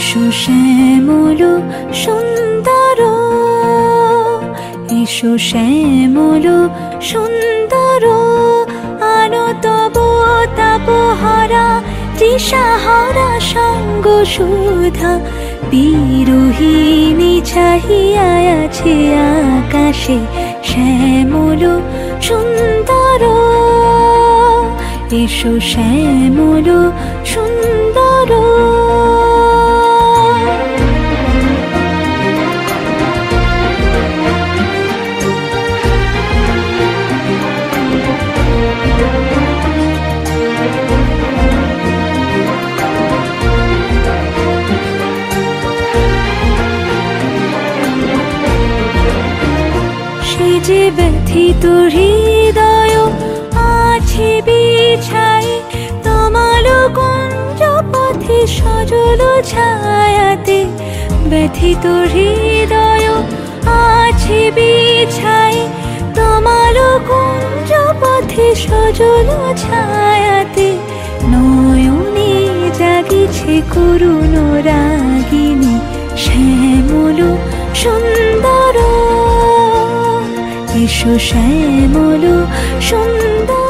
এসো শ্যামল সুন্দর, এসো শ্যামল সুন্দর, আনো তব তাপহারা তৃষাহারা সঙ্গ সুধা। বিরোহিণী চাহিয়া আছে আকাশে শ্যামল সুন্দর, এসো শ্যামল সুন্দর। যে ব্যথিত হৃদয় আছে বিছাই, তমাল কুঞ্জ পথে সজল ছায়াতে। ব্যথিত হৃদয় আছে বিছাই, তমাল কুঞ্জ পথে সজল ছায়াতে। নয়নে জাগিছে করুণ রাগিনী শ্যামল সুন্দর, এসো শ্যামল সুন্দর।